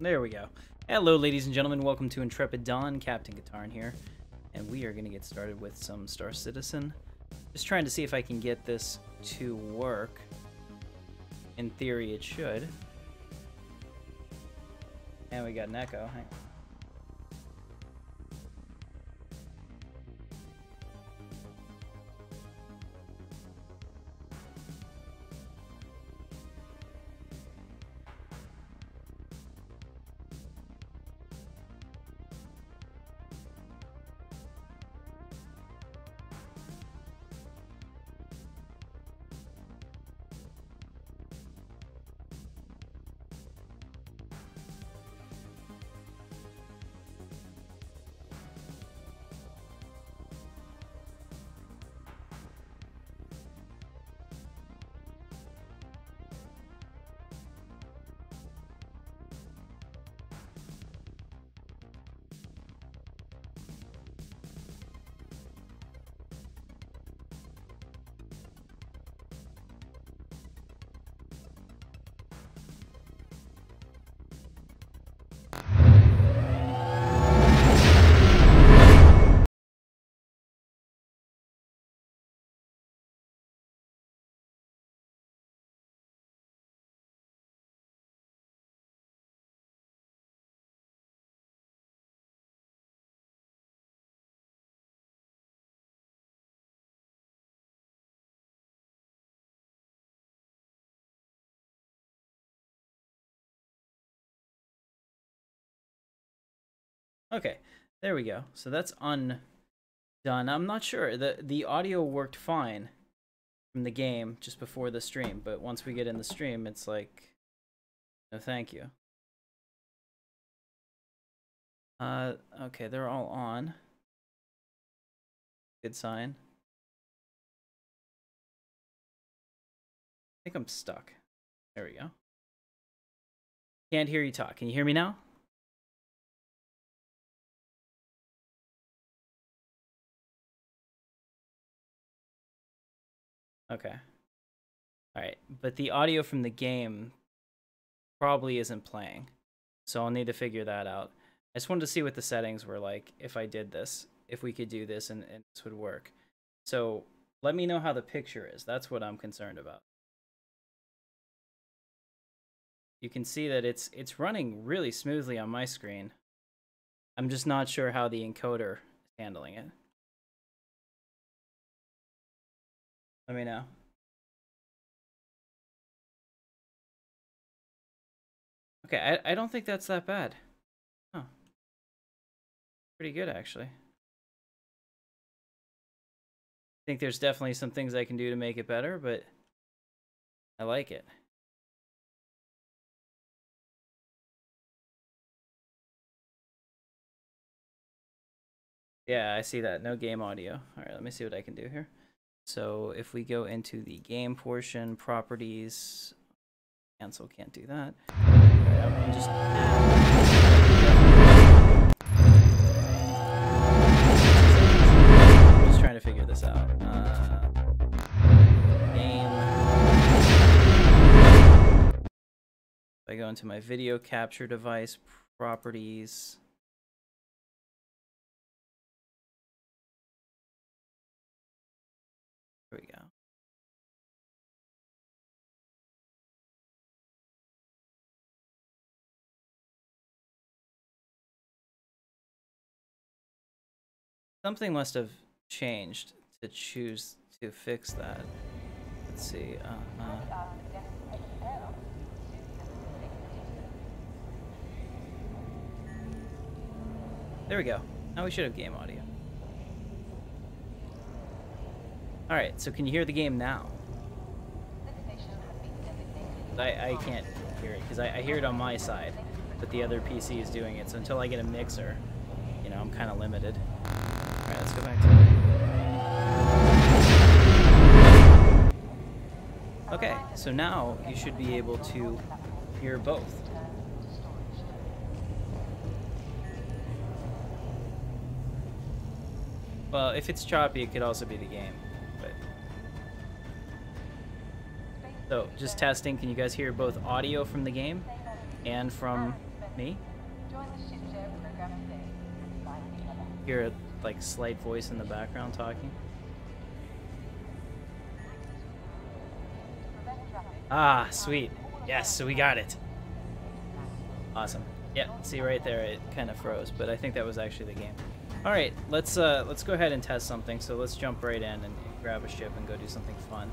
There we go. Hello, ladies and gentlemen. Welcome to Intrepid Dawn. Captain Katarn here. And we are going to get started with some Star Citizen. Just trying to see if I can get this to work. In theory, it should. And we got an echo. Hang on. Okay, there we go. So that's undone. I'm not sure. The audio worked fine from the game just before the stream, but once we get in the stream, it's like, no thank you. Okay, they're all on. Good sign. I think I'm stuck. There we go. Can't hear you talk. Can you hear me now? Okay. Alright, but the audio from the game probably isn't playing. So I'll need to figure that out. I just wanted to see what the settings were like if I did this. If we could do this and this would work. So let me know how the picture is. That's what I'm concerned about. You can see that it's running really smoothly on my screen. I'm just not sure how the encoder is handling it. Let me know. Okay, I don't think that's that bad. Huh. Pretty good, actually. I think there's definitely some things I can do to make it better, but I like it. Yeah, I see that. No game audio. All right, let me see what I can do here. So if we go into the game portion, properties, cancel, can't do that. Right, I'm just trying to figure this out. Game. If I go into my video capture device, properties. There we go. Something must have changed to choose to fix that. Let's see. There we go. Now we should have game audio. Alright, so can you hear the game now? I can't hear it, because I hear it on my side, but the other PC is doing it, so until I get a mixer, you know, I'm kind of limited. Alright, let's go back to it. Okay, so now you should be able to hear both. Well, if it's choppy, it could also be the game. But so, just testing. Can you guys hear both audio from the game and from Me? Join the ship share program today. Hear a like slight voice in the background talking. Ah, sweet. Yes, so we got it. Awesome. Yeah, see right there, it kind of froze, but I think that was actually the game. All right, let's go ahead and test something. So let's jump right in and grab a ship and go do something fun.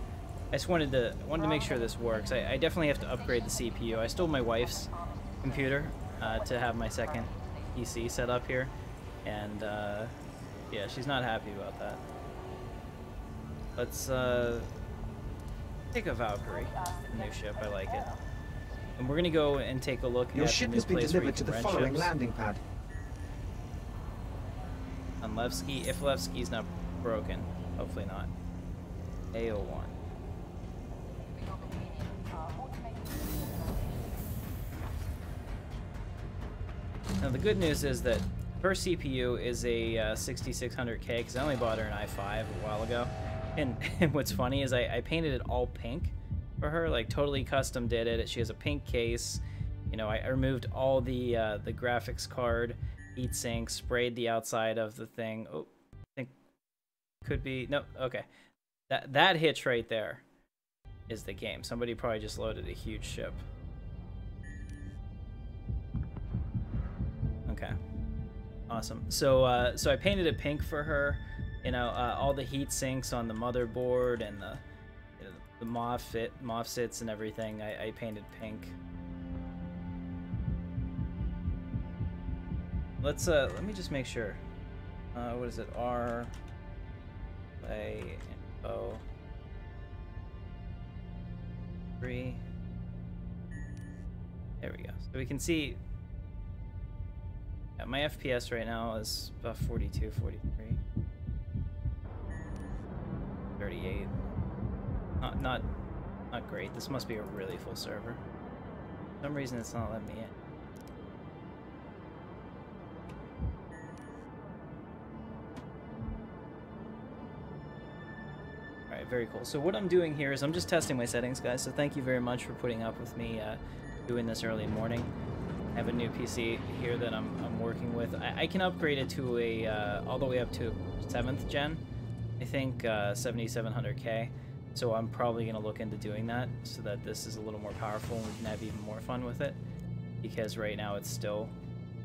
I just wanted to make sure this works. I definitely have to upgrade the CPU. I stole my wife's computer to have my second PC set up here, and yeah, she's not happy about that. Let's take a Valkyrie, a new ship. I like it. And we're gonna go and take a look at the new place where you can rent ships. Your ship has been delivered to the following landing pad. On Levski, if Levski's not broken, hopefully not. A01. Now the good news is that her CPU is a 6600K because I only bought her an i5 a while ago. And what's funny is I painted it all pink for her, like totally custom did it. She has a pink case. You know, I removed all the graphics card, heatsink, sprayed the outside of the thing. Oh, I think could be no. Okay, that hitch right there is the game. Somebody probably just loaded a huge ship. Okay, awesome. So so I painted it pink for her. You know, all the heat sinks on the motherboard and the MOSFETs and everything, I painted pink. Let's let me just make sure. What is it? R play info 3. There we go. So we can see my FPS right now is about 42, 43. 38. Not great. This must be a really full server. For some reason it's not letting me in. Alright, very cool. So what I'm doing here is I'm just testing my settings, guys, so thank you very much for putting up with me doing this early morning. I have a new PC here that I'm working with. I can upgrade it to a all the way up to 7th gen. I think 7700K, so I'm probably going to look into doing that so that this is a little more powerful and we can have even more fun with it, because right now it's still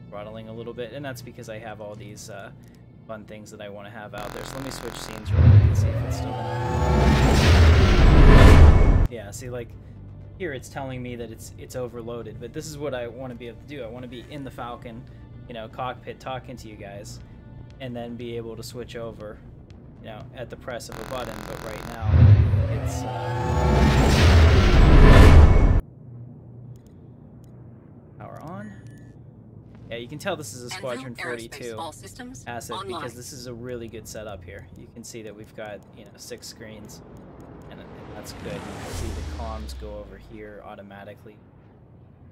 throttling a little bit, and that's because I have all these fun things that I want to have out there. So let me switch scenes real quick and see if it's still gonna... Yeah, see, like here it's telling me that it's overloaded, but this is what I want to be able to do. I want to be in the Falcon, you know, cockpit talking to you guys, and then be able to switch over, you know, at the press of a button. But right now it's power on. Yeah, you can tell this is a Squadron 42 asset because this is a really good setup here. You can see that we've got, you know, 6 screens, and that's good. You can see the comms go over here automatically.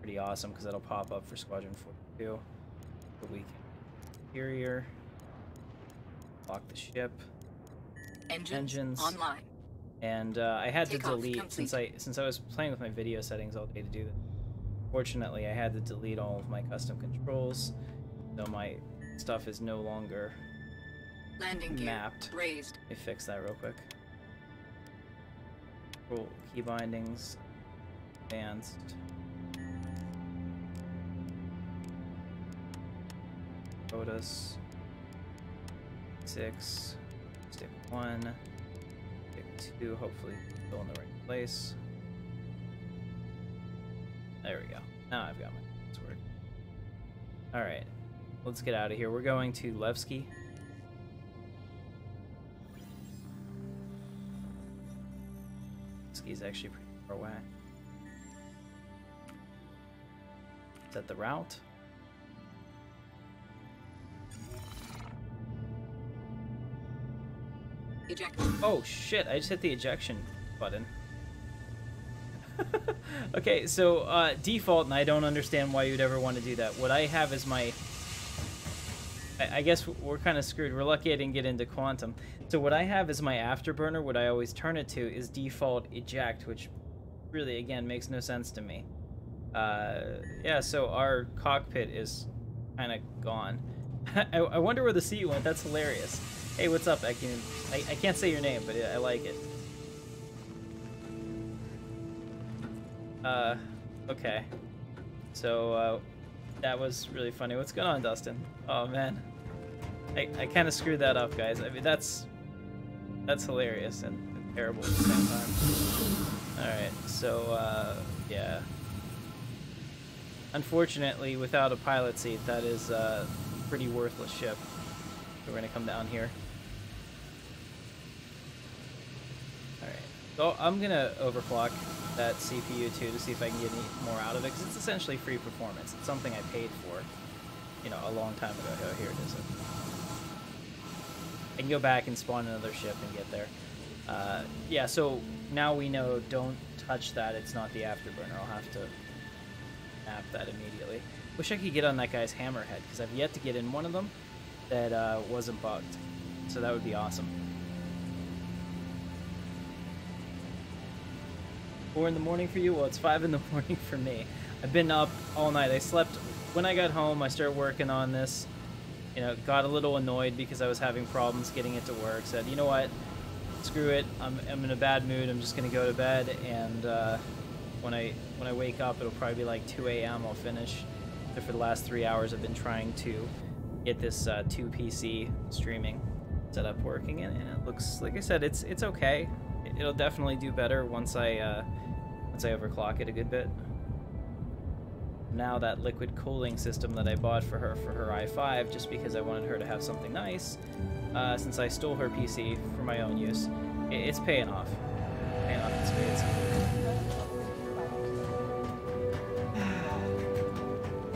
Pretty awesome because it'll pop up for Squadron 42. The weekend interior. Lock the ship. Engines online. And I had to delete since I was playing with my video settings all day to do that. Fortunately, I had to delete all of my custom controls, so my stuff is no longer mapped. Raised. Let me fix that real quick. Control key bindings, advanced. POTUS 6. Stick 1, stick 2, hopefully still in the right place. There we go. Now I've got my password. Alright, let's get out of here. We're going to Levski. Levski's actually pretty far away. Is that the route? Eject. Oh shit, I just hit the ejection button. Okay, so default, and I don't understand why you'd ever want to do that. What I have is my... I guess we're kind of screwed. We're lucky I didn't get into Quantum. So what I have is my afterburner. What I always turn it to is default eject, which really, again, makes no sense to me. Yeah, so our cockpit is kind of gone. I wonder where the seat went. That's hilarious. Hey, what's up? I can't say your name, but I like it. Okay. So, that was really funny. What's going on, Dustin? Oh, man. I kind of screwed that up, guys. I mean, that's hilarious and terrible at the same time. Alright, so, yeah. Unfortunately, without a pilot seat, that is a pretty worthless ship. So we're going to come down here. Alright, so I'm going to overclock that CPU too to see if I can get any more out of it, because it's essentially free performance. It's something I paid for, you know, a long time ago. Oh, here it is. I can go back and spawn another ship and get there. Yeah, so now we know, don't touch that. It's not the afterburner. I'll have to map that immediately. Wish I could get on that guy's Hammerhead, because I've yet to get in one of them that wasn't bugged. So that would be awesome. 4 in the morning for you? Well, it's 5 in the morning for me. I've been up all night. I slept. When I got home, I started working on this. You know, got a little annoyed because I was having problems getting it to work. Said, you know what? Screw it. I'm in a bad mood. I'm just gonna go to bed, and when I wake up, it'll probably be like 2 a.m. I'll finish. So for the last 3 hours, I've been trying to get this 2 PC streaming setup working, and it looks, like I said, it's okay. It'll definitely do better once I overclock it a good bit. Now that liquid cooling system that I bought for her i5, just because I wanted her to have something nice, since I stole her PC for my own use, it's paying off. Paying off in spades.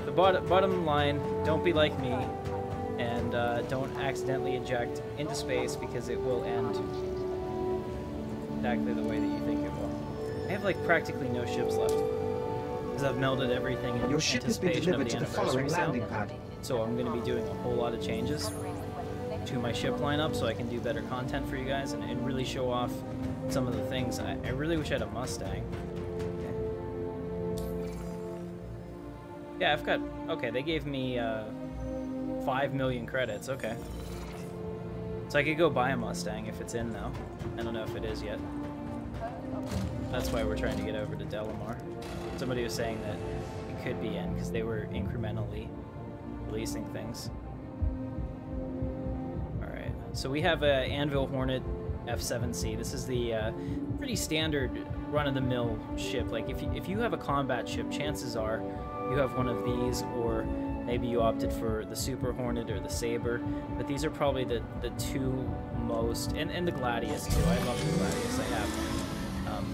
The bottom line, don't be like me, and don't accidentally eject into space, because it will end exactly the way that you think it will. I have like practically no ships left, because I've melded everything in anticipation of the anniversary sale. So I'm going to be doing a whole lot of changes to my ship lineup so I can do better content for you guys and really show off some of the things. I really wish I had a Mustang. Okay. Yeah, I've got... Okay, they gave me 5 million credits. Okay. So I could go buy a Mustang if it's in now. I don't know if it is yet. That's why we're trying to get over to Delamar. Somebody was saying that it could be in because they were incrementally releasing things. Alright, so we have a Anvil Hornet F7C. This is the pretty standard run-of-the-mill ship. Like, if you have a combat ship, chances are you have one of these, or maybe you opted for the Super Hornet or the Saber. But these are probably the two most... And the Gladius, too. I love the Gladius. I have one.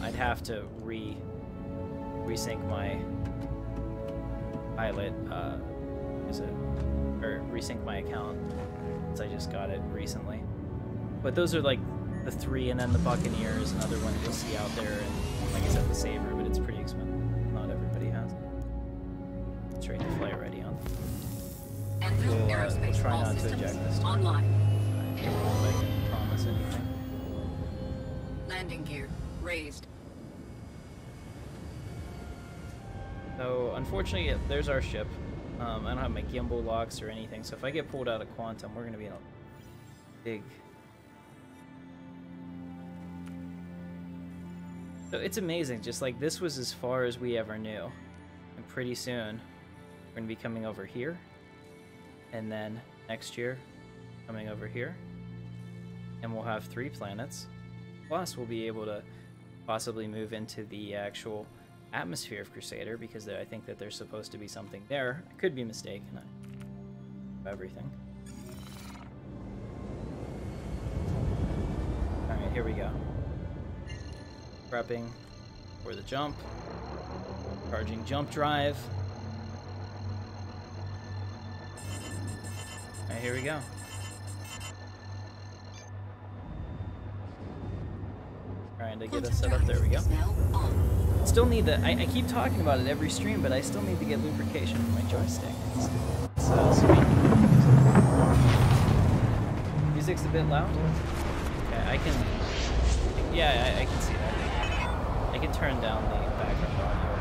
I'd have to resync my pilot, or resync my account, since I just got it recently. But those are like the 3, and then the Buccaneer is another one you'll see out there, and like I said, the Saber, but it's pretty expensive. Not everybody has it. Straight to fly already on. We'll try not to eject this time. I don't know if I can promise anything. Landing gear raised. So, unfortunately, there's our ship. I don't have my gimbal locks or anything, so if I get pulled out of Quantum, we're going to be in a big... So it's amazing, just like this was as far as we ever knew. And pretty soon, we're going to be coming over here. And then next year, coming over here. And we'll have 3 planets. Plus, we'll be able to possibly move into the actual atmosphere of Crusader, because I think that there's supposed to be something there. I could be mistaken. Everything. Alright, here we go. Prepping for the jump. Charging jump drive. Alright, here we go. Trying to get us set up. There we go. Still need the... I keep talking about it every stream, but I still need to get lubrication for my joystick. It's sweet. Music's a bit loud. Okay, I can... Yeah, I can see that. I can turn down the background audio.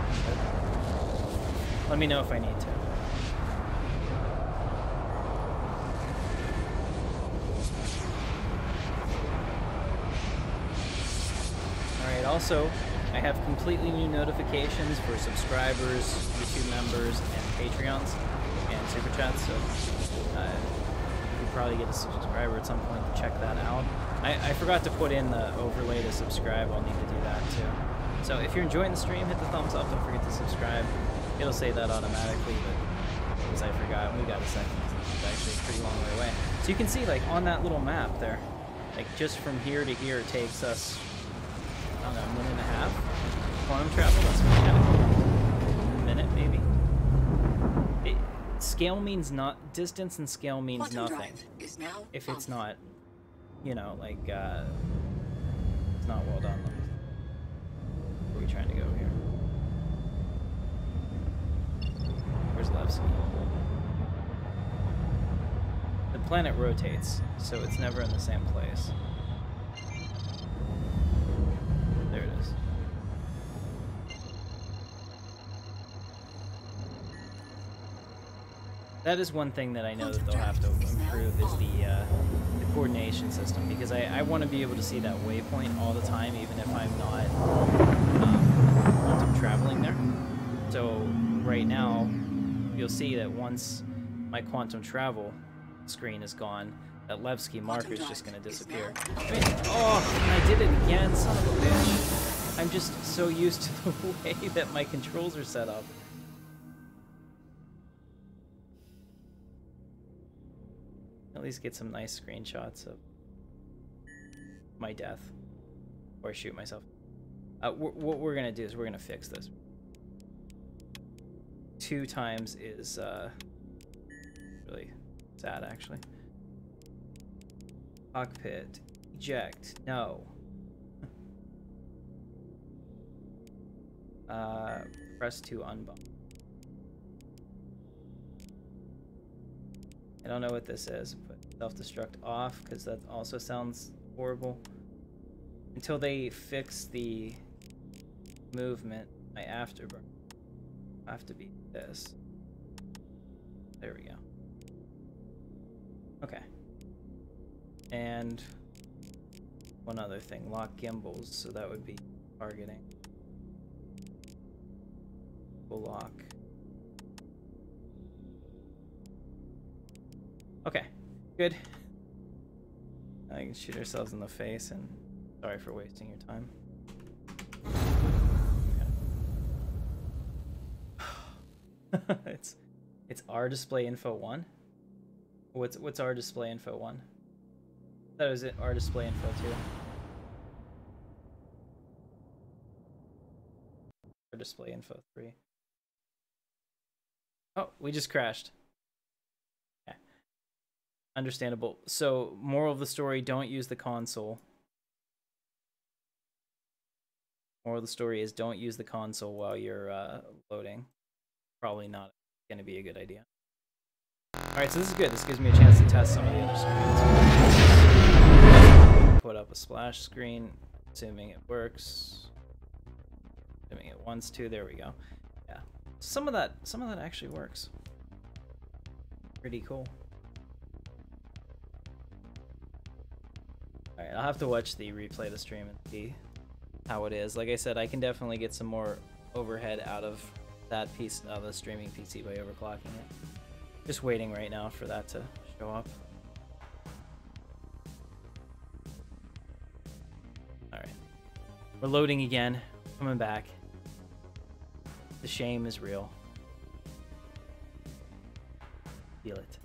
Let me know if I need to. Alright, also, I have completely new notifications for subscribers, YouTube members, and Patreons, and Super Chats, so you'll probably get a subscriber at some point to check that out. I forgot to put in the overlay to subscribe. I'll need to do that too. So if you're enjoying the stream, hit the thumbs up. Don't forget to subscribe. It'll say that automatically, but because I forgot, we got a second. It's actually a pretty long way away. So you can see, like, on that little map there, like, just from here to here, it takes us, I don't know, a minute and a half quantum travel. That's kind of cool. A minute, maybe. Scale means not distance, and scale means Quantum nothing. is now If it's on. not, you know, like, it's not well done. Where are we trying to go here? Where's Levski? The planet rotates, so it's never in the same place. There it is. That is one thing that I know that they'll have to improve is the coordination system, because I want to be able to see that waypoint all the time, even if I'm not quantum traveling there. So right now, you'll see that once my quantum travel screen is gone, that Levski marker is just going to disappear. I mean, oh, and I did it again, son of a bitch. I'm just so used to the way that my controls are set up. At least get some nice screenshots of my death, or shoot myself. What we're gonna do is we're gonna fix this. 2 times is really sad, actually. Cockpit, eject, no. Press to unbump. I don't know what this is. Put self-destruct off, because that also sounds horrible. Until they fix the movement, my afterburn have to be this. There we go. Okay. And one other thing, lock gimbals, so that would be targeting. We'll lock. Okay, good. I can shoot ourselves in the face, and sorry for wasting your time. Okay. it's our display info 1. What's our display info 1? That was it. Our display info 2. Our display info 3. Oh, we just crashed. Understandable. So, moral of the story, don't use the console. Moral of the story is don't use the console while you're loading. Probably not going to be a good idea. Alright, so this is good. This gives me a chance to test some of the other screens. Put up a splash screen, assuming it works. Assuming it wants to. There we go. Yeah. Some of that actually works. Pretty cool. Alright, I'll have to watch the replay of the stream and see how it is. Like I said, I can definitely get some more overhead out of that piece of the streaming PC by overclocking it. Just waiting right now for that to show up. Alright. We're loading again. Coming back. The shame is real. Feel it.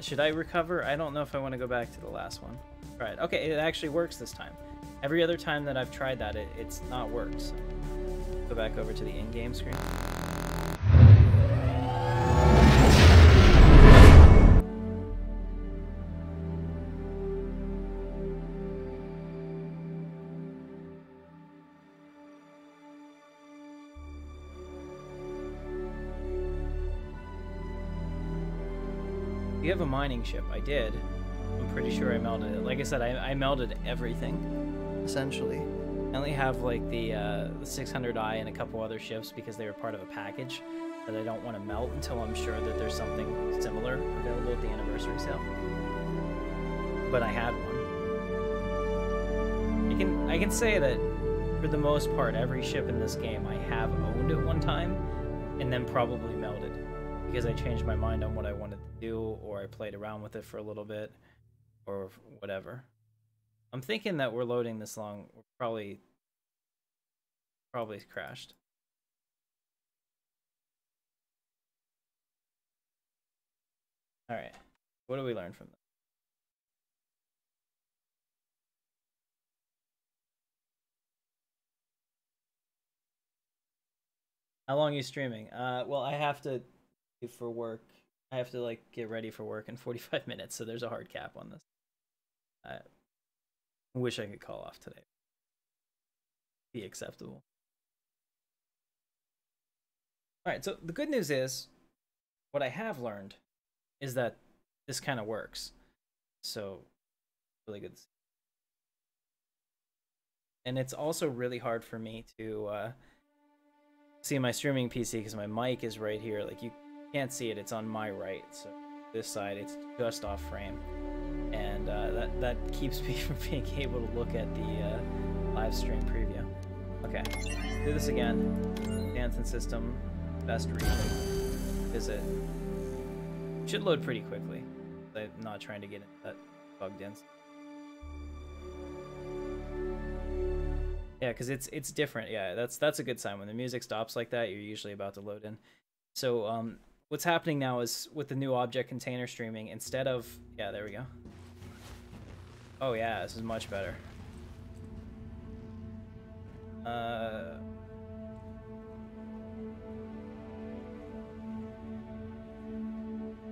Should I recover? I don't know if I want to go back to the last one. Right. Okay, it actually works this time. Every other time that I've tried that, it's not worked. So go back over to the in-game screen. You have a mining ship. I did. I'm pretty sure I melded it. Like I said, I melded everything, essentially. I only have like the 600i and a couple other ships because they were part of a package that I don't want to melt until I'm sure that there's something similar available at the anniversary sale. But I had one. I can say that for the most part, every ship in this game I have owned at one time and then probably melded because I changed my mind on what I wanted to do, or I played around with it for a little bit, or whatever. I'm thinking that we're loading this long. We're probably crashed. All right. What do we learn from this? How long are you streaming? Well, I have to for work. I have to like get ready for work in 45 minutes, so there's a hard cap on this. I wish I could call off today. Be acceptable. All right, so the good news is, what I have learned is that this kind of works. So, really good. And it's also really hard for me to see my streaming PC because my mic is right here. Like, you can't see it, it's on my right. So this side, it's just off frame. And that keeps me from being able to look at the live stream preview. Okay, do this again. Jansen system, best region, visit. Should load pretty quickly. I'm not trying to get into that bugged in. Yeah, because it's different. Yeah, that's a good sign. When the music stops like that, you're usually about to load in. So what's happening now is with the new object container streaming, instead of, yeah, there we go. Oh yeah, this is much better.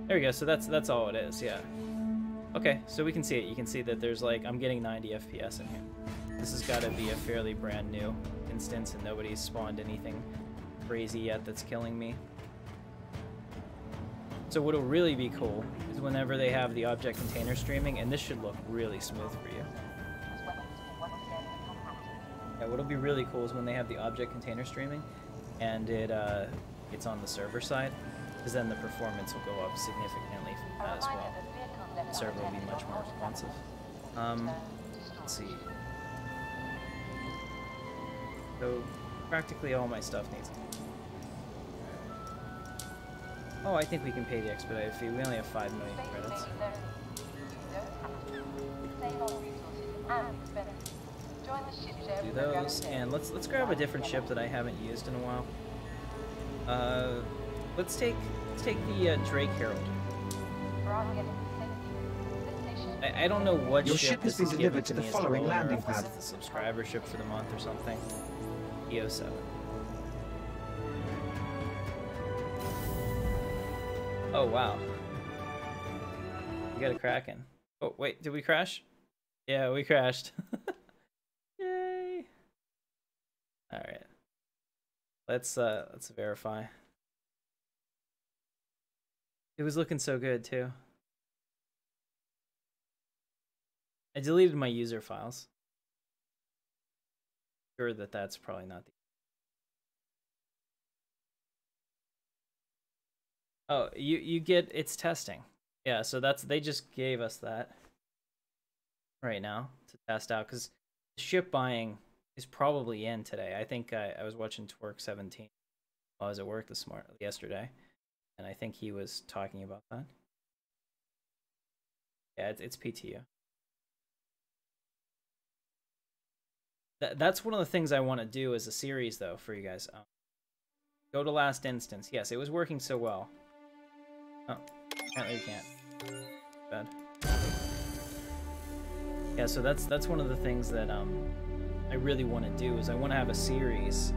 There we go. So that's all it is. Yeah. Okay, so we can see it. You can see that there's like, I'm getting 90 FPS in here. This has got to be a fairly brand new instance, and nobody's spawned anything crazy yet that's killing me. So what'll really be cool is whenever they have the object container streaming, and this should look really smooth for you. Yeah, what'll be really cool is when they have the object container streaming, and it's on the server side, because then the performance will go up significantly from that as well. The server will be much more responsive. Let's see. So practically all my stuff needs to be. Oh, I think we can pay the expedited fee. We only have 5 million credits. Do those, and let's grab a different ship that I haven't used in a while. Let's take the Drake Herald. I don't know what ship has been delivered to the following landing pad. It's the subscriber ship for the month or something. EO7. Oh wow. We got a Kraken. Oh wait, did we crash? Yeah, we crashed. Yay. Alright. Let's verify. It was looking so good too. I deleted my user files. Sure that that's probably not the. Oh, you get it's testing. Yeah, so they just gave us that right now to test out, because ship buying is probably in today. I think I was watching Twerk 17 while I was at work yesterday, and I think he was talking about that. Yeah, it's PTU. That's one of the things I want to do as a series, though, for you guys. Go to last instance. Yes, it was working so well. Oh, apparently we can't. Bad. Yeah, so that's one of the things that I really want to do, is I want to have a series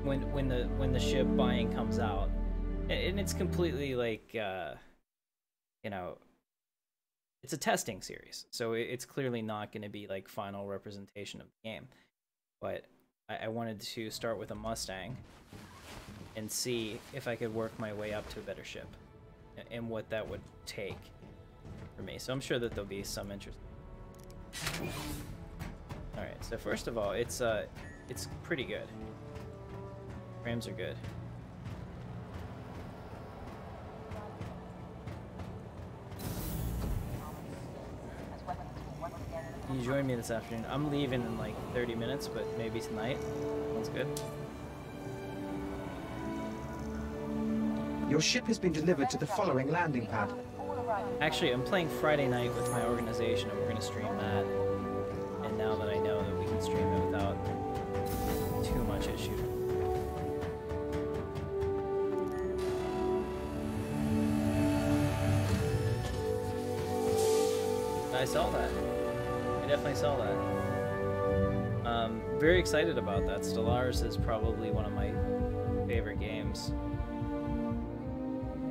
when the ship buying comes out, and it's completely like you know, it's a testing series, so it's clearly not going to be like final representation of the game. But I wanted to start with a Mustang and see if I could work my way up to a better ship, and what that would take for me. So I'm sure that there'll be some interest. All right. So first of all, it's pretty good. Frames are good. Can you join me this afternoon? I'm leaving in like 30 minutes, but maybe tonight. Sounds good. Your ship has been delivered to the following landing pad. Actually, I'm playing Friday night with my organization, and we're going to stream that. And now that I know that we can stream it without too much issue. I saw that. I definitely saw that. Very excited about that. Stellaris is probably one of my favorite games.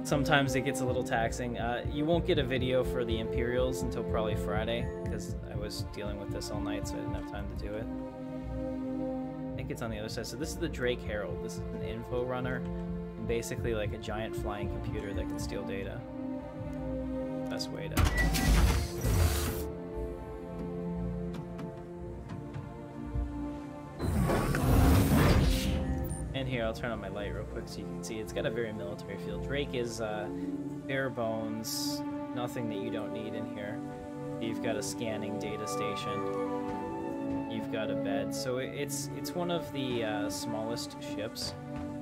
Sometimes it gets a little taxing. You won't get a video for the Imperials until probably Friday, because I was dealing with this all night, so I didn't have time to do it. I think it's on the other side. So this is the Drake Herald. This is an info runner, and basically like a giant flying computer that can steal data. Best way to... And here, I'll turn on my light real quick so you can see. It's got a very military feel. Drake is bare bones, nothing that you don't need in here. You've got a scanning data station. You've got a bed. So it's one of the smallest ships,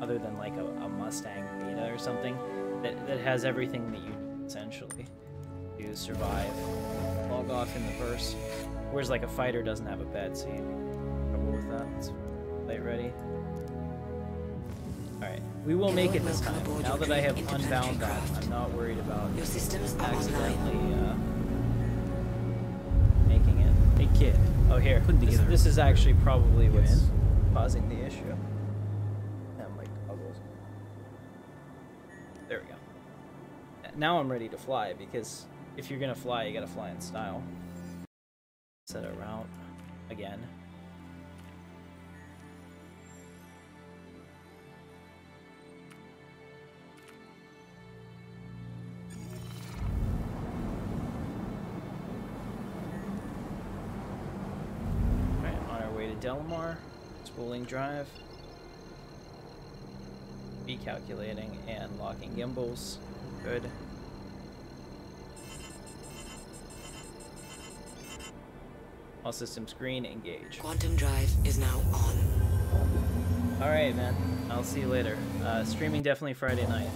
other than like a Mustang Beta or something, that has everything that you need, essentially, to survive. Log off in the verse. Whereas like a fighter doesn't have a bed, so you have trouble with that. Let's light ready. Alright, we will make it this time. Now that I have unbound that, I'm not worried about Your systems are accidentally making it. Hey kid. Oh here, this is actually probably what's causing the issue. And my goggles. There we go. Now I'm ready to fly, because if you're gonna fly, you gotta fly in style. Set a route again. Delamar, spooling drive, recalculating and locking gimbals. Good. All systems green, engage. Quantum drive is now on. Alright, man. I'll see you later. Streaming definitely Friday night.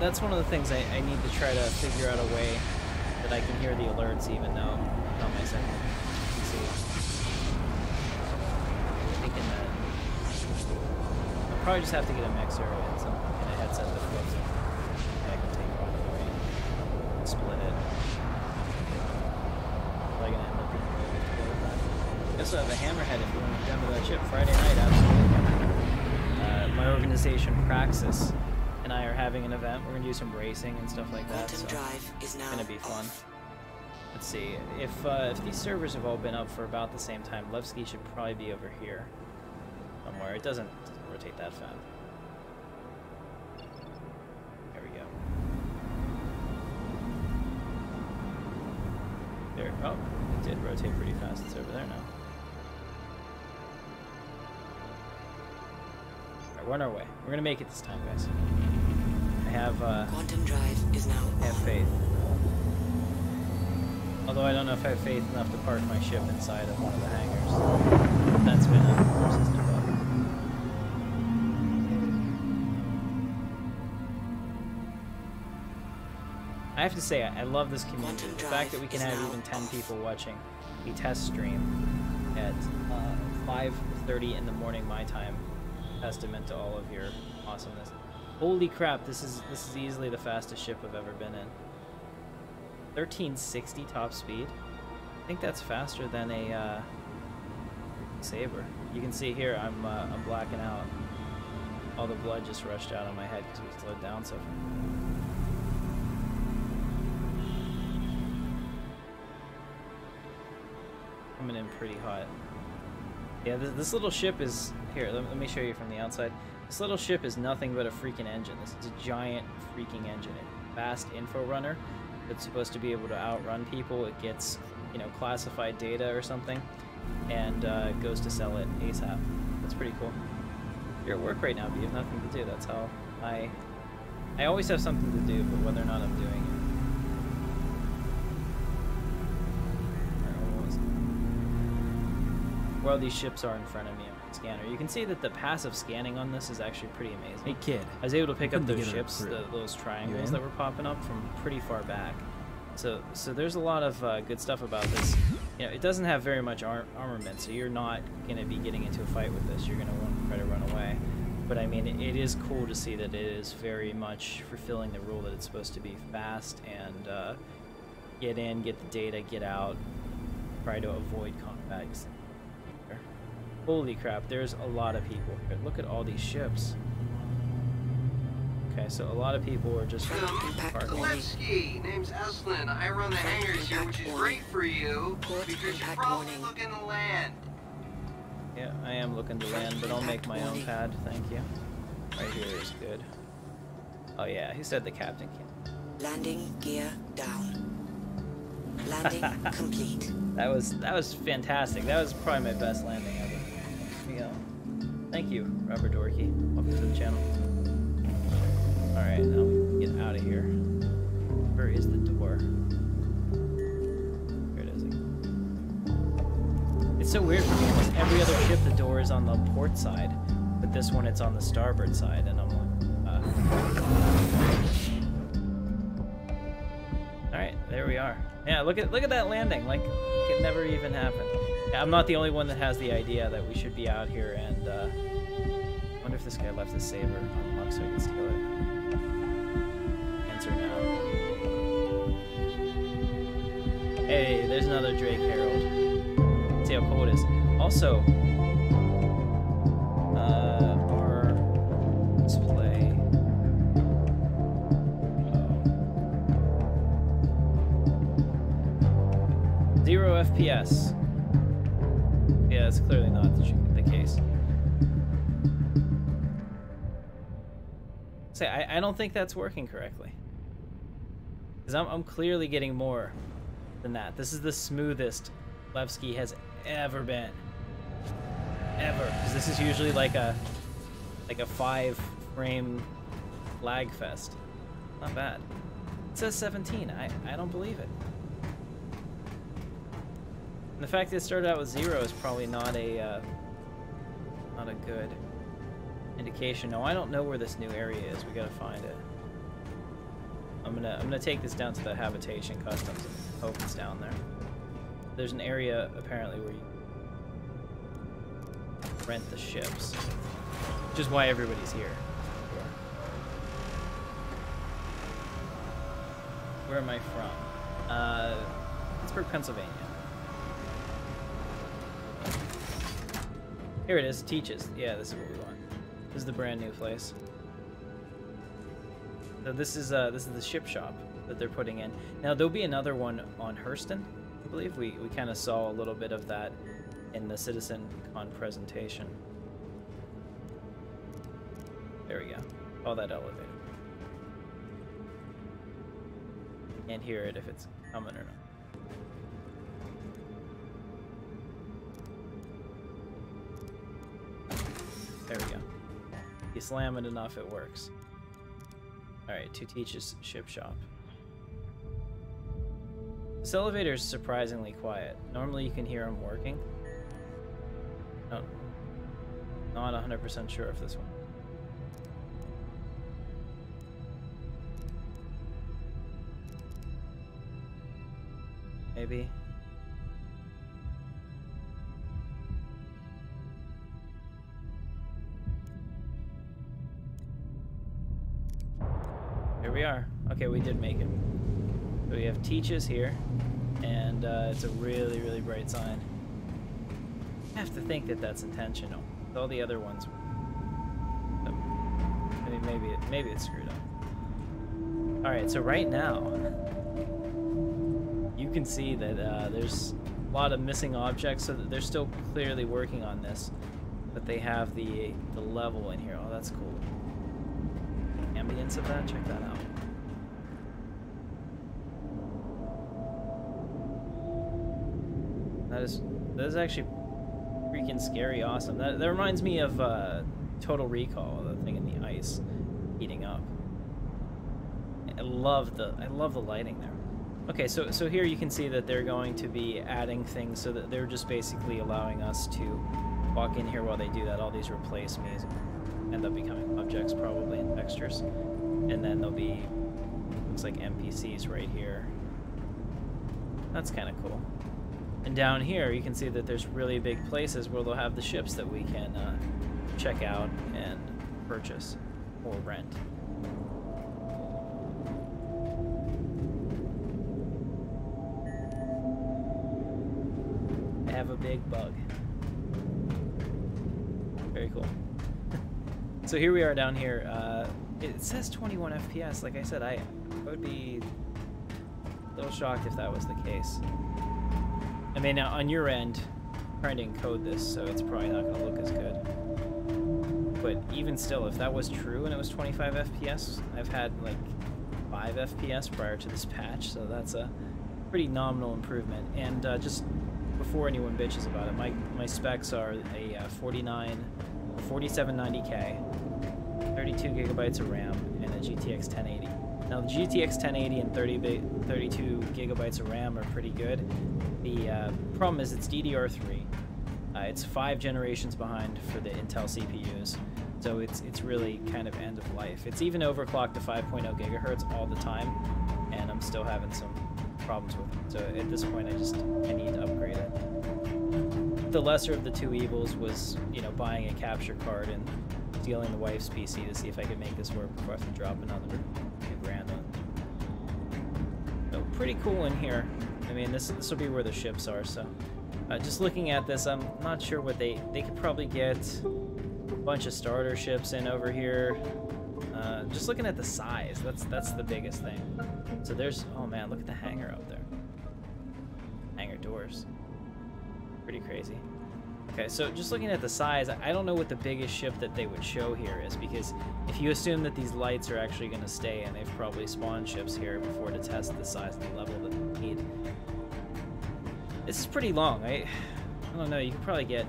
That's one of the things I need to try to figure out a way that I can hear the alerts even though on my second PC. I'm thinking that I'll probably just have to get a mixer and a headset that flips it. I can take it all the way and split it. Probably gonna end up being really good to go with that. I also have a Hammerhead if you want to demo that chip Friday night, absolutely. My organization Praxis and I are having an event. We're gonna do some racing and stuff like that. So drive is now it's gonna be fun. Off. Let's see if these servers have all been up for about the same time. Levski should probably be over here somewhere. It doesn't rotate that fast. There we go. There. Oh, it did rotate pretty fast. It's over there now. Alright, we're on our way. We're gonna make it this time, guys. I have Quantum drive is now have faith. Although I don't know if I have faith enough to park my ship inside of one of the hangars. That's been a persistent bug. I have to say, I love this community. The fact that we can have even 10 people watching a test stream at 5:30 in the morning my time, testament to all of your awesomeness. Holy crap, this is easily the fastest ship I've ever been in. 1360 top speed. I think that's faster than a Saber. You can see here I'm blacking out. All the blood just rushed out on my head because we slowed down so far. Coming in pretty hot. Yeah, this little ship is... Here, let me show you from the outside. This little ship is nothing but a freaking engine. This is a giant freaking engine. A fast info runner that's supposed to be able to outrun people. It gets, you know, classified data or something, and goes to sell it ASAP. That's pretty cool. You're at work right now, but you have nothing to do. That's how I always have something to do, but whether or not I'm doing it. Where all these ships are in front of me on the scanner. You can see that the passive scanning on this is actually pretty amazing. Hey kid, I was able to pick up those ships, those triangles that were popping up from pretty far back. So there's a lot of good stuff about this. You know, it doesn't have very much armament, so you're not going to be getting into a fight with this. You're going to want to try to run away. But I mean, it is cool to see that it is very much fulfilling the rule that it's supposed to be fast and get in, get the data, get out, try to avoid combat. Holy crap, there's a lot of people here. Look at all these ships. Okay, so a lot of people are just parking. Levski, name's Eslin. I run the hangars here, which is great for you, because you're probably looking to land. Yeah, I am looking to land, but I'll make my own pad, thank you. Right here is good. Oh yeah, he said the captain can. Landing gear down. Landing complete. That was fantastic. That was probably my best landing ever. Here we go. Thank you, Rubber Dorky. Welcome to the channel. Alright, now we can get out of here. Where is the door? Where is it? It's so weird for me. Almost every other ship, the door is on the port side, but this one it's on the starboard side, and I'm like, Alright, there we are. Yeah, look at that landing. Like, it never even happened. Yeah, I'm not the only one that has the idea that we should be out here, and I wonder if this guy left his saber unlocked so I can steal it. Answer no. Hey, there's another Drake Herald. Let's see how cool it is. Also, our display. 0 FPS. Yeah, it's clearly not the case. Say, I don't think that's working correctly. Because I'm clearly getting more than that. This is the smoothest Levski has ever been. Ever. Because this is usually like a 5-frame lag fest. Not bad. It says 17. I don't believe it. And the fact that it started out with 0 is probably not a good indication. No, I don't know where this new area is. We gotta find it. I'm gonna take this down to the habitation customs and hope it's down there. There's an area apparently where you rent the ships, which is why everybody's here. Where am I from? Pittsburgh, Pennsylvania. Here it is, Teaches. Yeah, this is what we want. This is the brand new place. So this is the ship shop that they're putting in. Now there'll be another one on Hurston, I believe. We kind of saw a little bit of that in the CitizenCon presentation. There we go. Call that elevator. Can't hear it if it's coming or not. There we go. You slam it enough, it works. Alright, to Teach's ship shop. This elevator is surprisingly quiet. Normally you can hear them working. No, not 100% sure if this one. Maybe. Here we are. Okay, we did make it. So we have Teachers here, and it's a really, really bright sign. I have to think that that's intentional. All the other ones, I mean, maybe it's screwed up. All right, so right now, you can see that there's a lot of missing objects, so that they're still clearly working on this, but they have the level in here. Oh, that's cool. Ambience of that, check that out. That is actually freaking scary awesome. That reminds me of Total Recall, the thing in the ice heating up. I love the lighting there. Okay, so here you can see that they're going to be adding things, so that they're just basically allowing us to walk in here while they do that. All these replace me end up becoming objects probably and textures, and then there'll be, looks like NPCs right here. That's kind of cool. And down here you can see that there's really big places where they'll have the ships that we can check out and purchase or rent. I have a big bug. Very cool. So here we are down here. It says 21 FPS. Like I said, I would be a little shocked if that was the case. I mean, now on your end, I'm trying to encode this, so it's probably not going to look as good. But even still, if that was true and it was 25 FPS, I've had like 5 FPS prior to this patch, so that's a pretty nominal improvement. And just before anyone bitches about it, my specs are a 4790K, 32 gigabytes of RAM, and a GTX 1080. Now the GTX 1080 and 32 gigabytes of RAM are pretty good. The problem is it's DDR3. It's 5 generations behind for the Intel CPUs, so it's really kind of end of life. It's even overclocked to 5.0 gigahertz all the time, and I'm still having some problems with it. So at this point, I need to upgrade it. The lesser of the two evils was, you know, buying a capture card and stealing the wife's PC to see if I could make this work before I have to drop another $2,000 on it. So pretty cool in here. I mean, this will be where the ships are, so just looking at this, I'm not sure what they could probably get a bunch of starter ships in over here. Just looking at the size, that's the biggest thing. So there's, oh man, look at the hangar up there. Hangar doors. Pretty crazy. Okay, so just looking at the size, I don't know what the biggest ship that they would show here is, because if you assume that these lights are actually going to stay, and they've probably spawned ships here before to test the size of the level that they need. This is pretty long. I don't know, you could probably get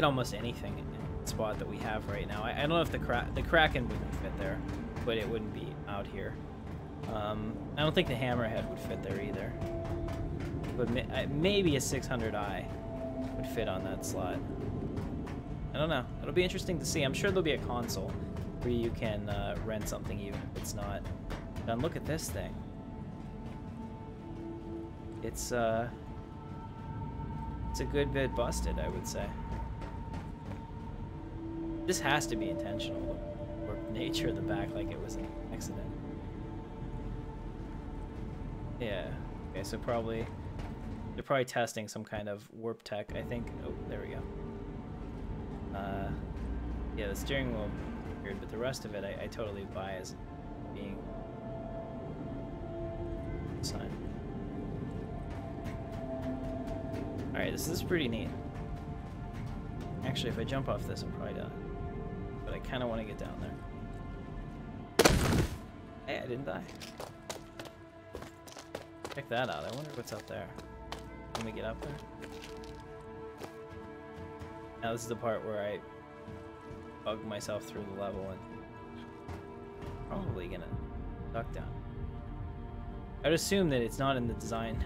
almost anything in the spot that we have right now. I don't know if the Kraken wouldn't fit there, but it wouldn't be out here. I don't think the Hammerhead would fit there either. But maybe a 600i would fit on that slot. I don't know. It'll be interesting to see. I'm sure there'll be a console where you can rent something even if it's not done. Look at this thing. It's a good bit busted, I would say. This has to be intentional, or nature of the back like it was an accident. Yeah. Okay, so probably they're probably testing some kind of warp tech, I think. Oh, there we go. Yeah, the steering wheel weird, but the rest of it I totally buy as being fine. Alright, this is pretty neat. Actually, if I jump off this, I'm probably done. But I kind of want to get down there. Hey, I didn't die. Check that out. I wonder what's up there. Can we get up there? Now this is the part where I bug myself through the level and probably gonna duck down. I'd assume that it's not in the design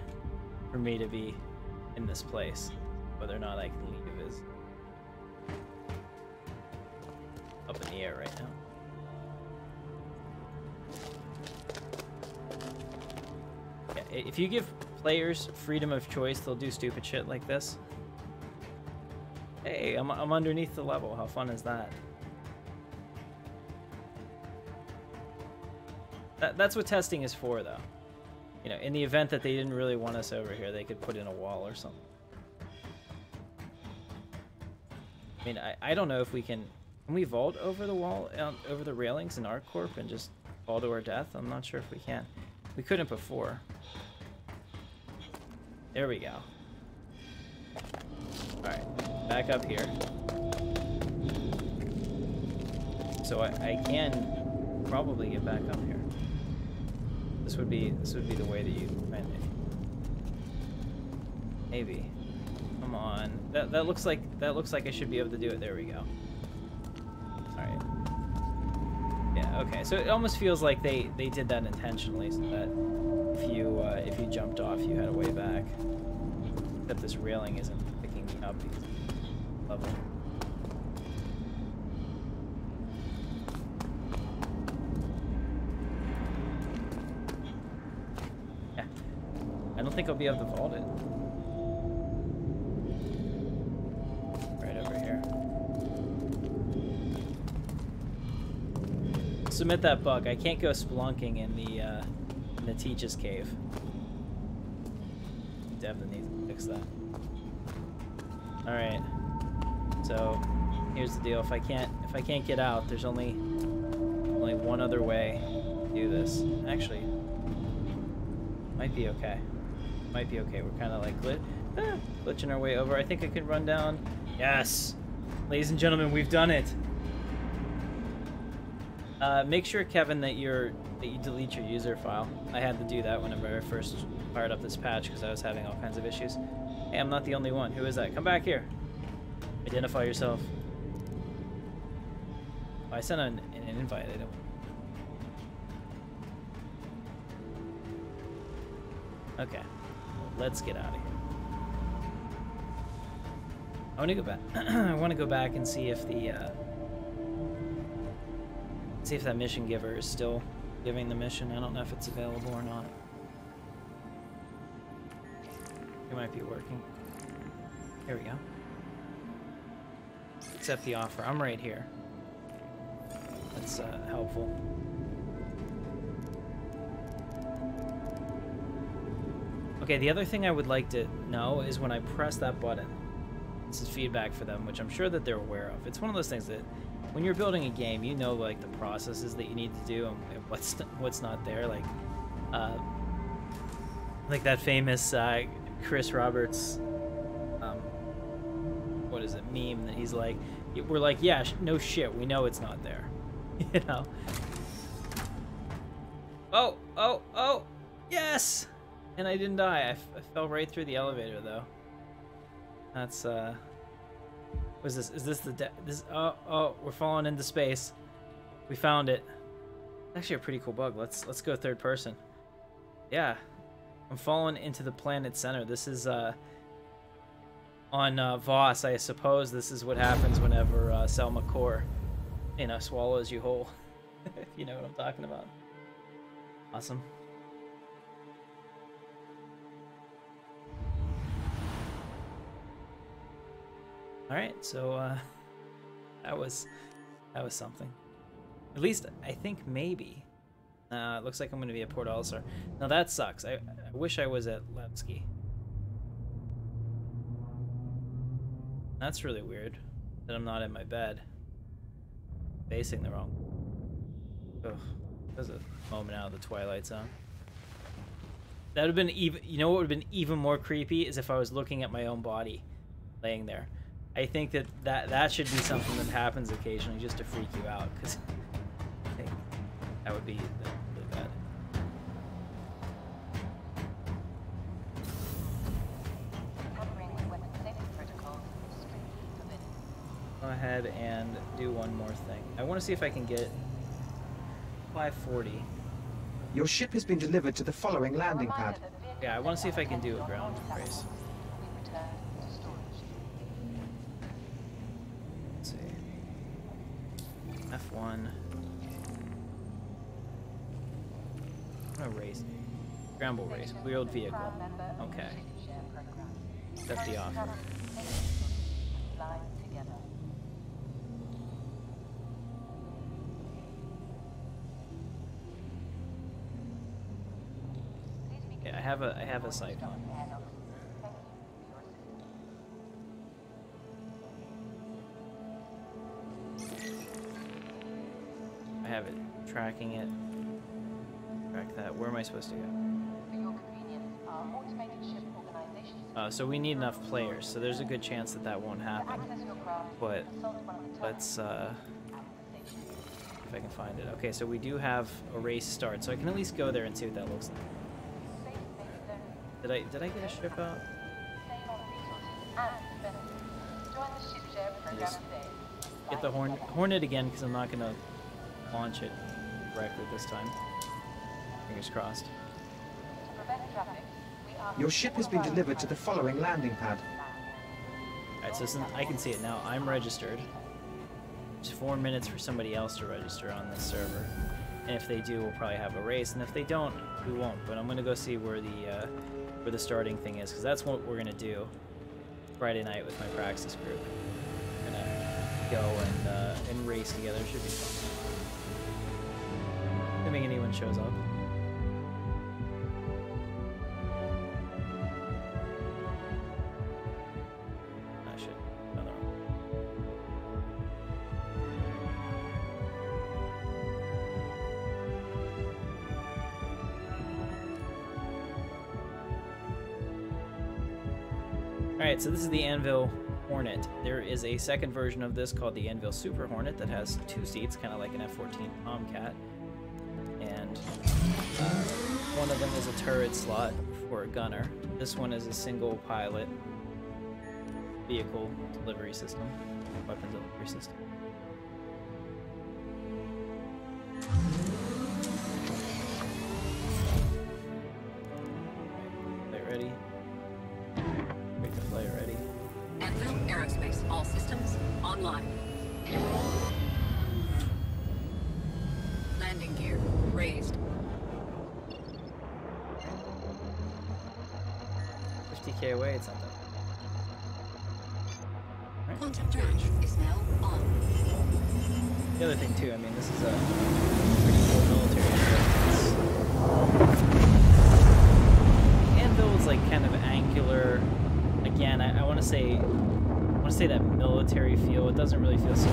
for me to be in this place. Whether or not I can leave is up in the air right now. Yeah, if you give players freedom of choice, they'll do stupid shit like this. Hey, I'm underneath the level. How fun is that? That's what testing is for, though. You know, in the event that they didn't really want us over here, they could put in a wall or something. I mean, I don't know if we can we vault over the wall, over the railings in ArcCorp and just fall to our death? I'm not sure if we can. We couldn't before. There we go. Alright, back up here. So I can probably get back up here. This would be the way that you went. Maybe. Come on. That looks like I should be able to do it. There we go. Alright. Yeah, okay. So it almost feels like they did that intentionally so that if you jumped off you had a way back. Except this railing isn't picking me up because of level. I don't think I'll be able to vault it. Right over here. Submit that bug. I can't go spelunking in the Teach's cave. Definitely needs to fix that. Alright. So here's the deal. If I can't get out, there's only one other way to do this. Actually, might be okay. Might be okay. We're kind of like glitching our way over. I think I could run down. Yes, ladies and gentlemen, we've done it. Make sure, Kevin, that you delete your user file. I had to do that whenever I first fired up this patch because I was having all kinds of issues. Hey, I'm not the only one. Who is that? Come back here. Identify yourself. Oh, I sent an invite. I don't. Okay. Let's get out of here. I want to go back. I want to go back and see if that mission giver is still giving the mission. I don't know if it's available or not. It might be working. Here we go. Accept the offer. I'm right here. That's helpful. Okay, the other thing I would like to know is when I press that button, this is feedback for them, which I'm sure that they're aware of. It's one of those things that when you're building a game, you know, like the processes that you need to do and what's not there. Like that famous Chris Roberts, what is it, meme that he's like, we're like, yeah, no shit, we know it's not there, you know. Oh, yes. And I didn't die. I fell right through the elevator, though. That's, what's this? Is this this? Oh, we're falling into space. We found it. It's actually a pretty cool bug. Let's go third person. Yeah. I'm falling into the planet center. This is, on, Voss, I suppose this is what happens whenever, Selma Core, you know, swallows you whole. If you know what I'm talking about. Awesome. All right, so that was something. At least I think maybe. It looks like I'm going to be at Port Olisar. Now that sucks. I wish I was at Levski. That's really weird that I'm not in my bed. Facing the wrong. Ugh, that was a moment out of the Twilight Zone. That would have been even. You know what would have been even more creepy is if I was looking at my own body, laying there. I think that should be something that happens occasionally just to freak you out, because I think that would be really bad. Go ahead and do one more thing. I want to see if I can get 540. Your ship has been delivered to the following landing pad. Yeah, I want to see if I can do a ground race. F1. I'm gonna race. Scramble race. Wheeled vehicle. Okay. Accept the offer. have a sight on. I have it tracking it. Track that. Where am I supposed to go? For your convenience, our automated ship organization So we need enough players, so there's a good chance that that won't happen. But let's if I can find it. Okay, so we do have a race start, so I can at least go there and see what that looks like. Did I get a ship out? Just get the Hornet again, because I'm not gonna launch it correctly this time. Fingers crossed. Your ship has been delivered to the following landing pad. Alright, so since I can see it now, I'm registered. There's 4 minutes for somebody else to register on this server. And if they do, we'll probably have a race. And if they don't, we won't. But I'm gonna go see where the starting thing is, because that's what we're gonna do Friday night with my praxis group. We're gonna go and race together. Should be fun. Assuming anyone shows up. Alright, so this is the Anvil Hornet. There is a second version of this called the Anvil Super Hornet that has 2 seats, kind of like an F-14 Tomcat. And one of them is a turret slot for a gunner. This one is a single pilot vehicle delivery system, weapon delivery system. Ready? Make the flight ready. Anvil Aerospace, all systems online. Landing gear raised. 50K away, it's not that bad. Quantum drive is now on. The other thing too, I mean, this is a pretty cool military ship. Anvil is like kind of angular. Again, I want to say that military feel. It doesn't really feel so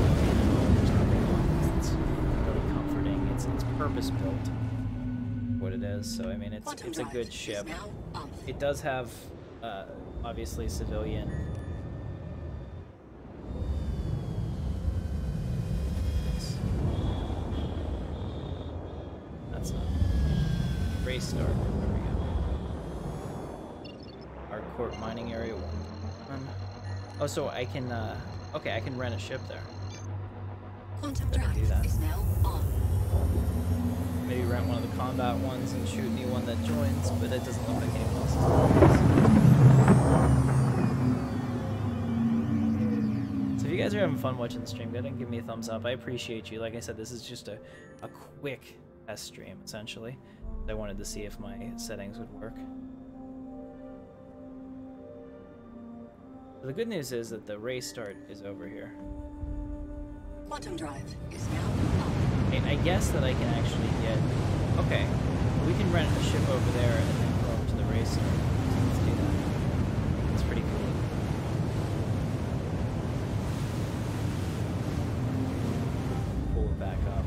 it's really comforting. It's purpose built, what it is. So I mean, it's a good ship. It does have obviously civilian. That's not race start. There we go. Hardcore mining area 1. Oh, so I can okay, I can rent a ship there. Quantum drive is now on. Maybe rent one of the combat ones and shoot anyone that joins, but it doesn't look like anyone else is. So if you guys are having fun watching the stream, go ahead and give me a thumbs up. I appreciate you. Like I said, this is just a quick test stream, essentially. I wanted to see if my settings would work. So the good news is that the race start is over here. Quantum drive is now on. And I guess that I can actually get... Okay, we can rent a ship over there and then go over to the race start. So let's do that. It's pretty cool. Pull it back up.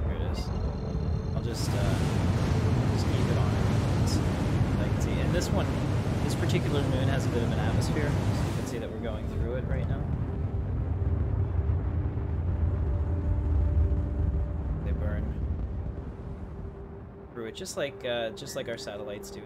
Here it is. I'll just keep it on. So I can see. And this one, this particular moon has a bit of an atmosphere, so you can see that we're going through it right now. They burn through it, just like our satellites do.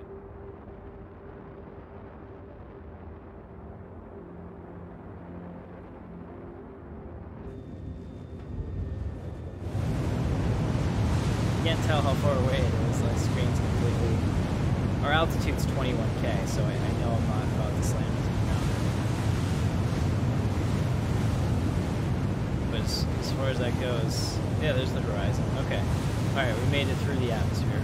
Can't tell how far away it is. The screen's completely. Our altitude's 21K, so I know I'm not about to slam into the ground. But as far as that goes, yeah, there's the horizon. Okay. Alright, we made it through the atmosphere.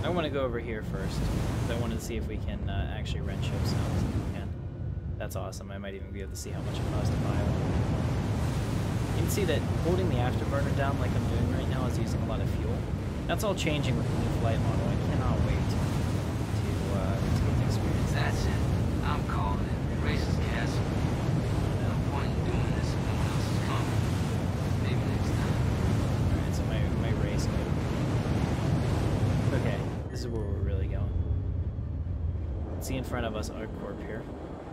I want to go over here first. I wanted to see if we can actually rent ships now. So we can. That's awesome. I might even be able to see how much it costs to buy one. You can see that holding the afterburner down like I'm doing right now is using a lot of fuel. That's all changing with the new flight model. I cannot wait to get the experience. That's it. I'm calling it. Race is canceled. No point in doing this if no one else is coming. Maybe next time. Alright, so my race mode. Okay, this is where we're really going. See in front of us ArcCorp here.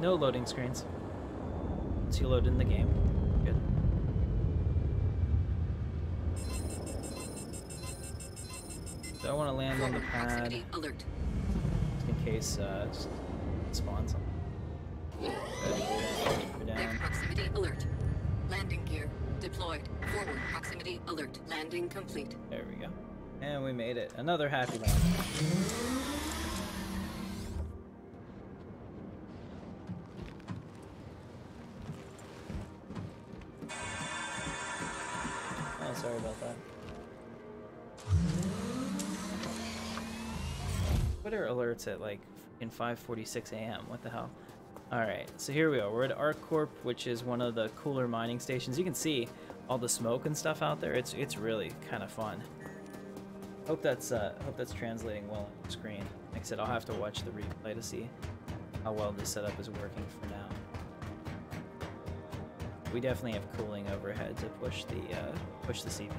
No loading screens. Once you load in the game. Good. So I want to land on the pad. Proximity alert. Just in case just spawn something. Good. We're down. Proximity alert. Landing gear deployed. Forward proximity alert. Landing complete. There we go. And we made it. Another happy land. Oh, sorry about that. Twitter alerts at like in 5:46 a.m. What the hell? Alright, so here we are. We're at ArcCorp, which is one of the cooler mining stations. You can see all the smoke and stuff out there. It's really kind of fun. Hope that's translating well on the screen. Like I said, I'll have to watch the replay to see how well this setup is working for now. We definitely have cooling overhead to push the CPU.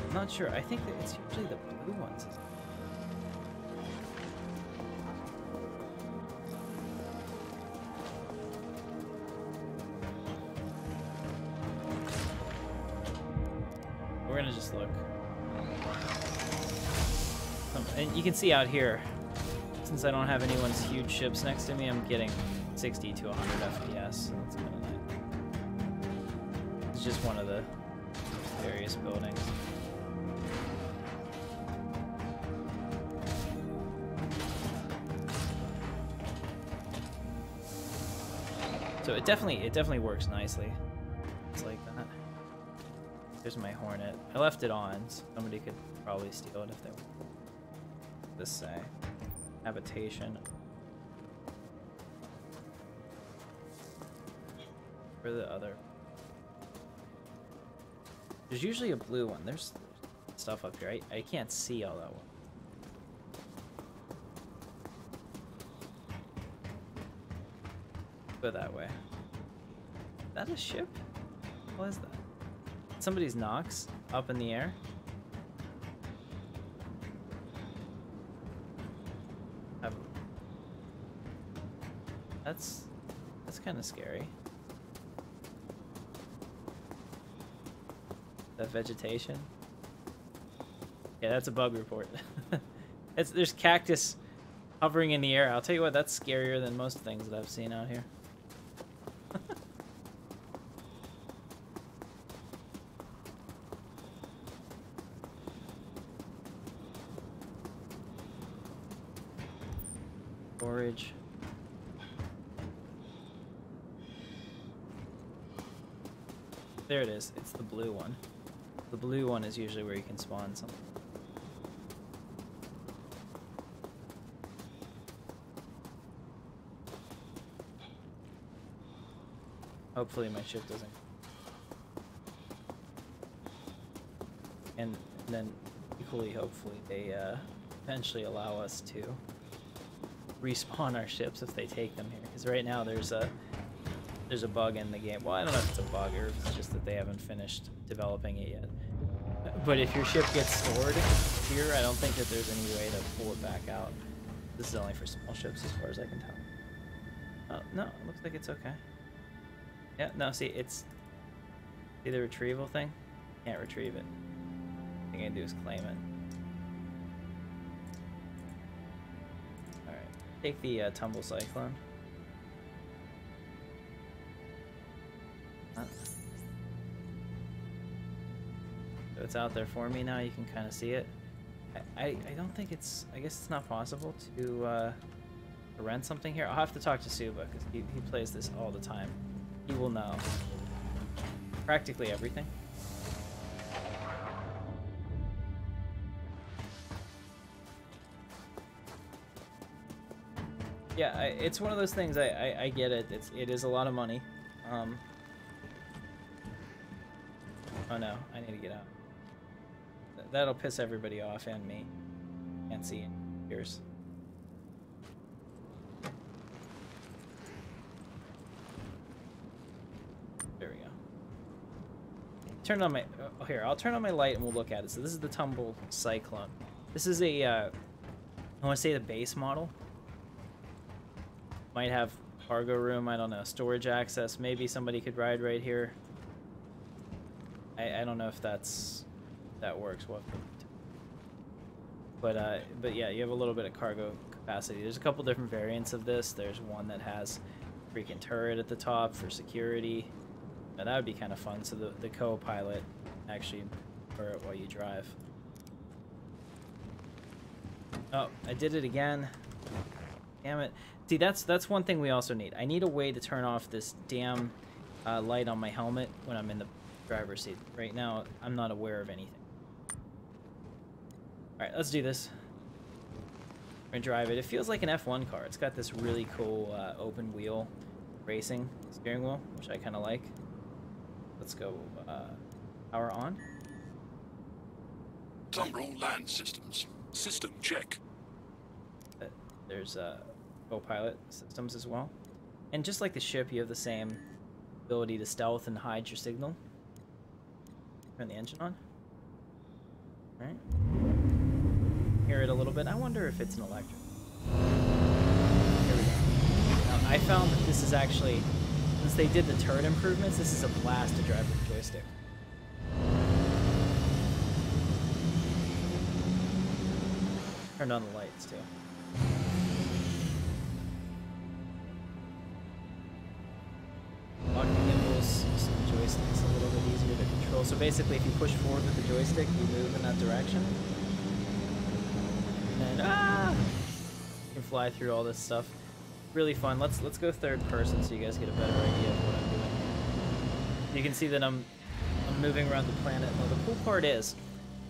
I'm not sure. I think that it's usually the blue ones. We're gonna just look. And you can see out here, since I don't have anyone's huge ships next to me, I'm getting 60 to 100 FPS, so that's kind of nice. It's just one of the various buildings. So it definitely works nicely. It's like that. There's my Hornet. I left it on, so somebody could probably steal it if they want. This say habitation. For the other. There's usually a blue one. There's stuff up here. I can't see all that one. Go that way. Is that a ship? What is that? Somebody's Nox up in the air. That's kind of scary. That vegetation. Yeah, that's a bug report. There's cactus hovering in the air. I'll tell you what, that's scarier than most things that I've seen out here. Storage. There it is. It's the blue one. The blue one is usually where you can spawn something. Hopefully my ship doesn't. And then equally hopefully they eventually allow us to respawn our ships if they take them here, because right now there's a bug in the game. Well, I don't know if it's a bug or if it's just that they haven't finished developing it yet. But if your ship gets stored here, I don't think that there's any way to pull it back out. This is only for small ships as far as I can tell. Oh, no, it looks like it's okay. Yeah, no, see, it's the retrieval thing. Can't retrieve it. All I can do is claim it. Alright, take the tumble cyclone. So it's out there for me now. You can kind of see it. I don't think it's. I guess it's not possible to to rent something here? I'll have to talk to Suba, because he plays this all the time. He will know practically everything. Yeah, it's one of those things. I get it. It is a lot of money. Oh no, I need to get out. That'll piss everybody off and me. Can't see in ears. There we go. Turn on my. Oh, here, I'll turn on my light and we'll look at it. So this is the Tumble Cyclone. This is a. I want to say the base model. Might have cargo room, I don't know, storage access. Maybe somebody could ride right here. I don't know if that works. Well, but yeah, you have a little bit of cargo capacity. There's a couple different variants of this. There's one that has a freaking turret at the top for security. Now, that would be kind of fun. So the co-pilot actually turret while you drive. Oh, I did it again. Damn it. See, that's one thing we also need. I need a way to turn off this damn light on my helmet when I'm in the driver's seat. Right now, I'm not aware of anything. Alright, let's do this. We're gonna drive it. It feels like an F1 car. It's got this really cool open wheel racing steering wheel, which I kind of like. Let's go power on. Tumble land systems. System check. There's co-pilot systems as well. And just like the ship, you have the same ability to stealth and hide your signal. Turn the engine on. Alright. Hear it a little bit. I wonder if it's an electric. Here we go. Now, I found that this is actually, since they did the turret improvements, this is a blast to drive with the joystick. Turned on the lights too. Lock the gimbals, joysticks a little bit easier to control. So basically, if you push forward with the joystick, you move in that direction. And then, you can fly through all this stuff. Really fun. Let's go third person so you guys get a better idea of what I'm doing. You can see that I'm moving around the planet. Well, the cool part is,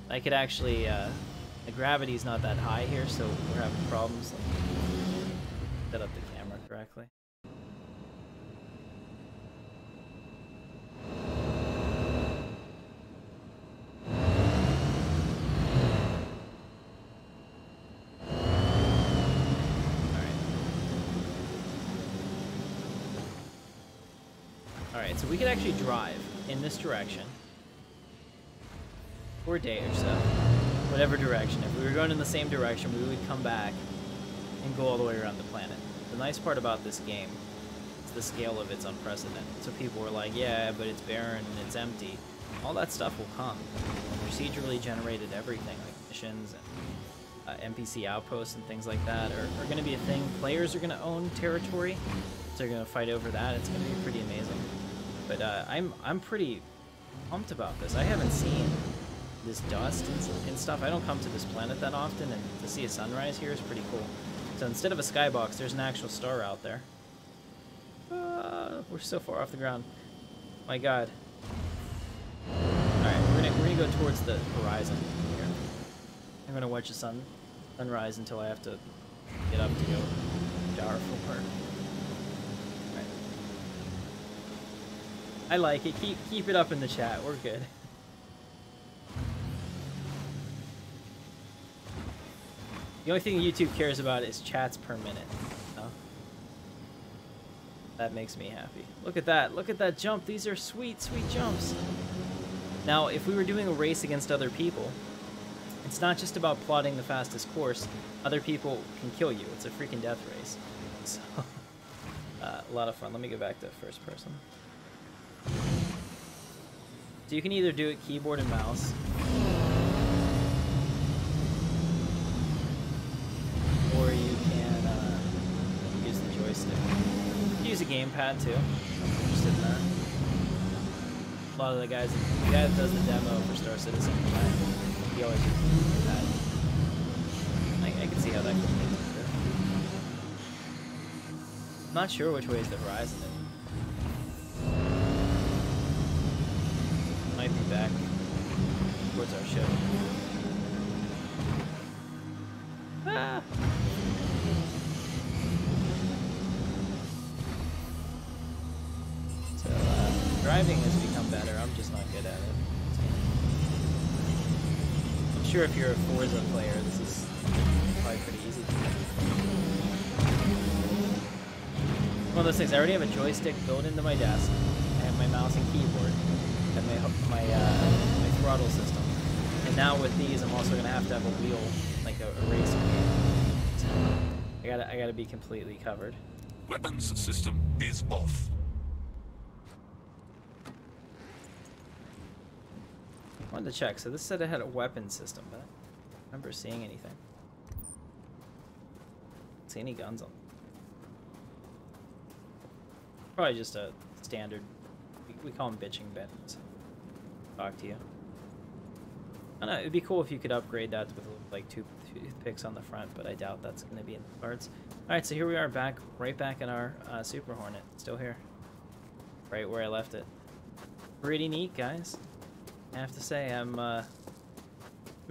I could actually, the gravity's not that high here, so we're having problems. Set up the camera correctly. Alright, so we could actually drive in this direction for a day or so. Whatever direction. If we were going in the same direction, we would come back and go all the way around the planet. The nice part about this game is the scale of it's unprecedented. So people were like, yeah, but it's barren and it's empty. All that stuff will come. Procedurally generated everything, like missions and NPC outposts and things like that are going to be a thing. Players are going to own territory, so they're going to fight over that. It's going to be pretty amazing. But I'm pretty pumped about this. I haven't seen this dust and stuff. I don't come to this planet that often, and to see a sunrise here is pretty cool. So instead of a skybox, there's an actual star out there. We're so far off the ground. My God. Alright, we're gonna go towards the horizon here. I'm gonna watch the sunrise until I have to get up to go shower for work. Alright. I like it. Keep it up in the chat. We're good. The only thing YouTube cares about is chats per minute. No? That makes me happy. Look at that. Look at that jump. These are sweet, sweet jumps. Now, if we were doing a race against other people, it's not just about plotting the fastest course. Other people can kill you. It's a freaking death race. So, a lot of fun. Let me go back to first person. So you can either do it keyboard and mouse, or you can use the joystick. You can use a gamepad too. I'm interested in that. A lot of the guy that does the demo for Star Citizen, he always uses a gamepad. I can see how that could be good. I'm not sure which way is the horizon. It might be back towards our ship. Ah! So, driving has become better. I'm just not good at it. I'm sure if you're a Forza player, this is probably pretty easy. One of those things. I already have a joystick built into my desk. I have my mouse and keyboard, and my throttle system. And now with these, I'm also gonna have to have a wheel, like a racing game. So I gotta be completely covered. Weapons system is off. I wanted to check. So this said it had a weapon system, but I don't remember seeing anything. Don't see any guns on. Probably just a standard. We call them bitching bins. Talk to you. I don't know. It'd be cool if you could upgrade that with like two toothpicks on the front, but I doubt that's going to be in the parts. All right, so here we are, right back in our Super Hornet, still here, right where I left it. Pretty neat, guys. I have to say, I'm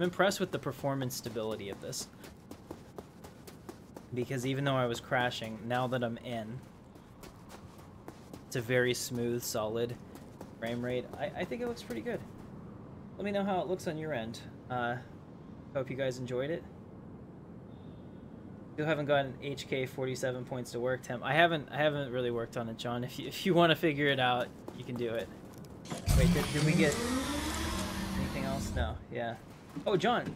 impressed with the performance stability of this, because even though I was crashing, now that I'm in, it's a very smooth, solid frame rate. I think it looks pretty good. Let me know how it looks on your end. Hope you guys enjoyed it. Still haven't gotten HK 47 points to work, Tim. I haven't really worked on it, John. If you want to figure it out, you can do it. Wait, did we get anything else? No. Yeah. Oh, John.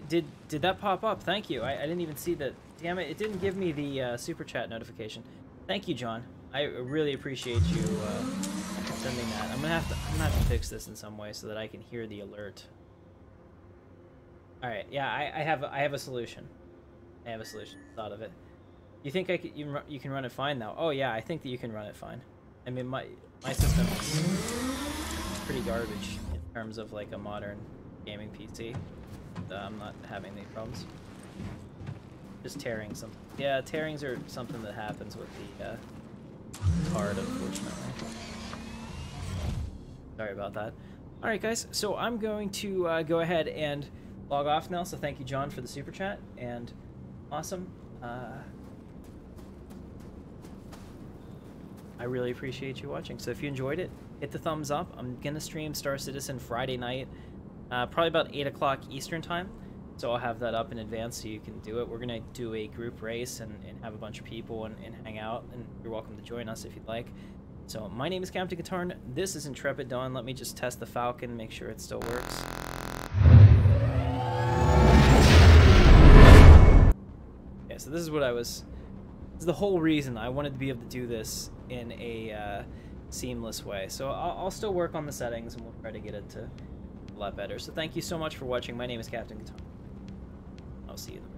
Did that pop up? Thank you. I didn't even see that. Damn it! It didn't give me the super chat notification. Thank you, John. I really appreciate you sending that. I'm gonna have to fix this in some way so that I can hear the alert. All right. Yeah, I have a solution. I have a solution. Thought of it. You think you can run it fine now? Oh yeah, I think that you can run it fine. I mean, my system is pretty garbage in terms of like a modern gaming PC. I'm not having any problems. Just tearing some. Yeah, tearings are something that happens with the card, unfortunately. Sorry about that. All right, guys. So I'm going to go ahead and log off now. So thank you, John, for the super chat, and awesome. I really appreciate you watching. So if you enjoyed it, hit the thumbs up. I'm gonna stream Star Citizen Friday night, probably about 8 o'clock Eastern time. So I'll have that up in advance so you can do it. We're gonna do a group race and have a bunch of people and hang out, and you're welcome to join us if you'd like. So my name is Captain Katarn. This is Intrepid Dawn. Let me just test the Falcon, make sure it still works. Yeah, so this is what this is the whole reason I wanted to be able to do this in a seamless way. So I'll still work on the settings and we'll try to get it to a lot better. So thank you so much for watching. My name is Captain Katarn. I'll see you then.